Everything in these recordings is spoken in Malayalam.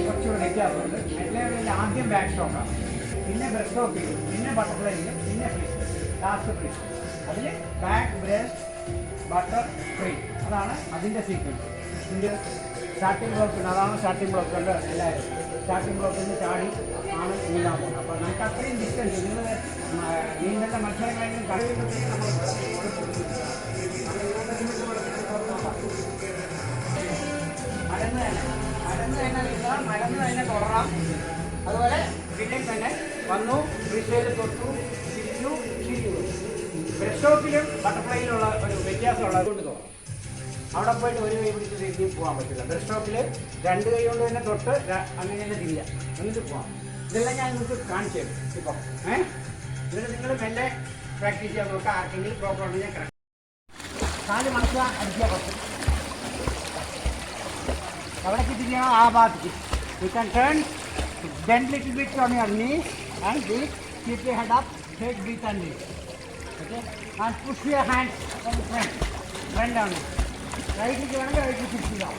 കുറച്ചുകൂടെ വ്യത്യാസമുണ്ട്. അറ്റ്ലാബിൽ ആദ്യം ബാക്ക് സ്റ്റോക്കാണ്, പിന്നെ ബ്രസ്റ്റ് സ്റ്റോക്ക് ചെയ്യും, പിന്നെ ബട്ടർഫ്ലൈയിൽ, പിന്നെ ഫ്രീ ലാസ്റ്റ് ഫ്രീ. അതിൽ ബാക്ക് ബ്രസ്റ്റ് ബട്ടർ ഫ്രീ, അതാണ് അതിൻ്റെ സീക്വൻസ്. ഇതിൻ്റെ സ്റ്റാർട്ടിംഗ് ബ്ലോക്ക് ഉണ്ട്, അതാണ് സ്റ്റാർട്ടിംഗ് ബ്ലോക്ക് ഉണ്ട്. എല്ലാവരും സ്റ്റാർട്ടിംഗ് ബ്ലോക്കിൽ നിന്ന് ചാടി ആണ് നീങ്ങാൻ പോകുന്നത്. അപ്പോൾ നമുക്ക് അത്രയും ഡിസ്റ്റൻസ് നിങ്ങൾ നീന്തലിൻ്റെ മത്സരങ്ങളെങ്കിലും കളിയുമ്പോഴത്തേക്കും നമ്മൾ മലന്ന് തന്നെ തുടരാം. അതുപോലെ പിന്നെ തന്നെ വന്നു ഫ്രീസ്റ്റൈൽ തൊട്ടു തിരിച്ചു തിരിച്ചു. ബ്രസ്റ്റ് സ്റ്റോക്കിലും ബട്ടർഫ്ലൈയിലുള്ള ഒരു വ്യത്യാസമുള്ളത് കൊണ്ട് തോന്നും. അവിടെ പോയിട്ട് ഒരു കൈ പിടിച്ച് തിരിഞ്ഞ് പോകാൻ പറ്റില്ല. ബ്രസ്റ്റ് സ്റ്റോക്കിൽ രണ്ട് കൈ കൊണ്ട് തന്നെ തൊട്ട് അങ്ങനെ തന്നെ തിരിയാം, എന്നിട്ട് പോകാം. ഇതെല്ലാം ഞാൻ നിങ്ങൾക്ക് കാണിച്ചു തരും ഇപ്പോൾ. എന്നിട്ട് നിങ്ങൾ മെല്ലെ പ്രാക്ടീസ് ചെയ്യാൻ നോക്കുക. ആർക്കെങ്കിലും പ്രോബ്ലം ഉണ്ടെങ്കിൽ ഞാൻ കാല് മണക്കുക, അടിക്കുക കുറച്ച് എവിടേക്ക് തിരിയണോ ആ ഭാഗത്തേക്ക്. You can turn, bend little bit on your knees and breathe. Keep your head up, take breathe and breathe. Okay? And push your hands on the front down. Right ലേക്ക് വേണമെങ്കിൽ റൈറ്റ് തിരിച്ചിടാം,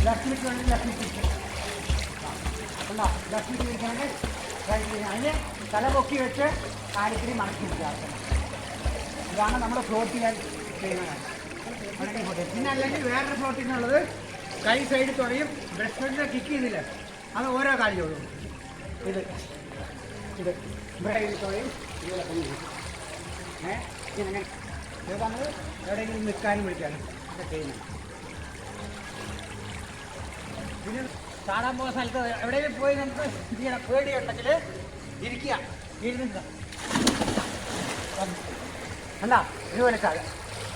ലെഫ്റ്റിലേക്ക് വേണമെങ്കിൽ ലെഫ്റ്റിൽ തിരിച്ചിടാം. ഉണ്ടോ? ലെഫ്റ്റിൽ തിരിക്കണമെങ്കിൽ റൈറ്റിൽ. അതിന് തല പൊക്കി വെച്ച് കാര്യത്തിൽ മടക്കി വിചാരിക്കണം. ഇതാണ് നമ്മൾ ഫ്ലോട്ട് ചെയ്യാൻ ചെയ്യുന്നത്. മടക്കി ഫ്ലോട്ട്. പിന്നെ അല്ലെങ്കിൽ വേറൊരു ഫ്ലോട്ടിങ്ങുള്ളത് കൈ സൈഡ് തുറയും, ബ്രസ്റ്റിൻ്റെ കിക്ക് ചെയ്തില്ല, അത് ഓരോ കാര്യമുള്ളൂ. ഇത് ഇത് സൈഡ് തുറയും, ഇതുപോലെ കൊണ്ടു ഇങ്ങനെ ഏതാണ്ട് എവിടെയെങ്കിലും നിൽക്കാനും വിളിക്കാനും ഒക്കെ ചെയ്യുന്നത്. പിന്നെ ചാടാൻ പോകുന്ന സ്ഥലത്ത് എവിടെയെങ്കിലും പോയി നമുക്ക് ചെയ്യണം. പേടിയുണ്ടെങ്കിൽ ഇരിക്കുക, ഇരുന്നില്ല അല്ല ഇതുപോലെ ചാടുക,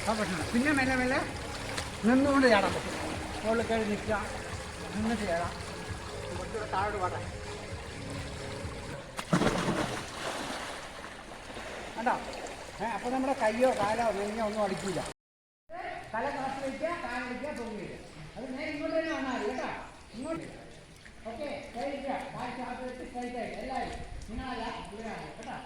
ആ പ്രശ്നമാണ്. പിന്നെ മെല്ലെ മെല്ലെ നിന്നുകൊണ്ട് ചാടാൻ പറ്റും. മുകളിൽ കയറി നിൽക്കുക, നിന്നിട്ട് ചാടാം. കുറച്ചുകൂടെ താഴോട്ട് പാടാം. കണ്ടോ? അപ്പോൾ നമ്മുടെ കയ്യോ കാലോ നെഞ്ഞോ ഒന്നും അടിക്കില്ല. തല കാശ് വയ്ക്കുക, കാലടിക്കുക, പൊങ്ങിയില്ല. അത് നേരെ ഇങ്ങോട്ട് തന്നെ വന്നാൽ മതി കേട്ടോ. ഇങ്ങോട്ട് ഓക്കെ. കഴിക്കുക, കാശ് കാത്ത് വെച്ച് കഴിക്കായി എല്ലാവരും. നിങ്ങളല്ല ഇവരാണ് കേട്ടോ.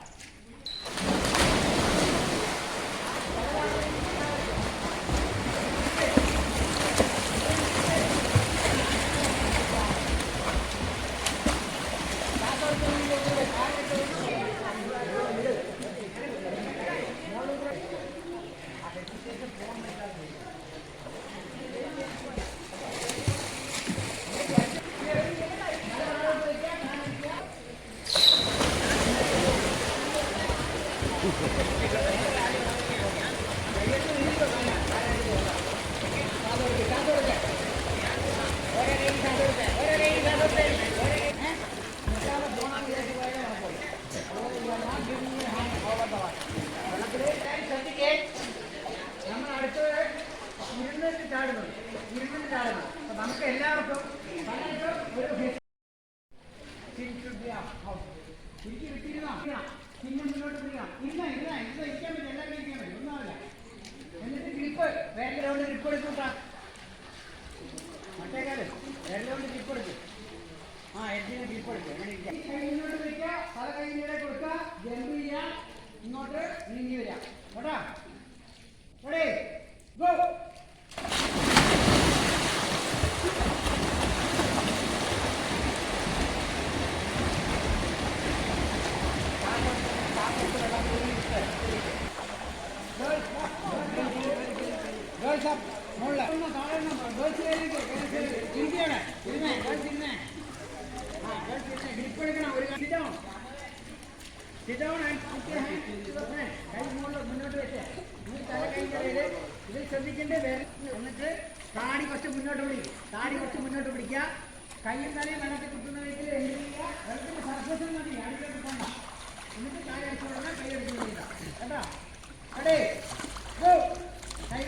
നമുക്ക് എല്ലാവർക്കും പിന്നെ മുന്നോട്ട് പിടിക്കാം. ഇല്ല ഇല്ല ഇത് ഇരിക്കാൻ പറ്റും, എല്ലാവരും ഇരിക്കാൻ പറ്റും, ഒന്നാവില്ല. എന്നിട്ട് ഗ്രിപ്പ് വേറെ ഗ്രൗണ്ട് ഗ്രിപ്പ് എടുക്കൂട്ടാ. മറ്റേ കാലം വേറെ ഗ്രൗണ്ട് ഗ്രിപ്പ് എടുക്കും. ആ എഡ്ജിന് ഗ്രിപ്പ് എടുക്കും. അങ്ങനെ ഇരിക്കാം. കൈ മുന്നോട്ട് വയ്ക്കുക, പല കൈയിലൂടെ കൊടുക്കുക, ജമ്പ് ചെയ്യാം, ഇങ്ങോട്ട് നീങ്ങി വരാം കേട്ടാ. Ready go. ഗേൾസ് അപ്പ് മുകളിൽ താഴെ ഗേൾസ് തിരിക്കുകയാണ്. ഇരുന്നേ ഗേൾസ് ഇരുന്നേ. ആ ഗേൾസ് ഇരുന്നേ. ഗ്രിപ്പ് എടുക്കണം. ഒരു sit down, sit down and put your hand to the front. കൈ മുന്നോട്ട് വെച്ച് തല കൈകളിൽ ഇത് ശ്രദ്ധിക്കേണ്ടത് വേറെ. എന്നിട്ട് താടി കുറച്ച് മുന്നോട്ട് പിടിക്കും, താടി കുറച്ച് മുന്നോട്ട് പിടിക്കുക. കൈയും തലയും വെള്ളത്തിൽ കുത്തുന്ന വീട്ടിൽ എന്ത് ചെയ്യുക, വെള്ളത്തിൽ സർഫസിൽ മതി, അടിയിലേക്ക് പോകണ്ട. എന്നിട്ട് താഴെ വെച്ച് കൊടുക്കുക, കൈ എടുത്ത് കേട്ടോ. Ready go. കൈ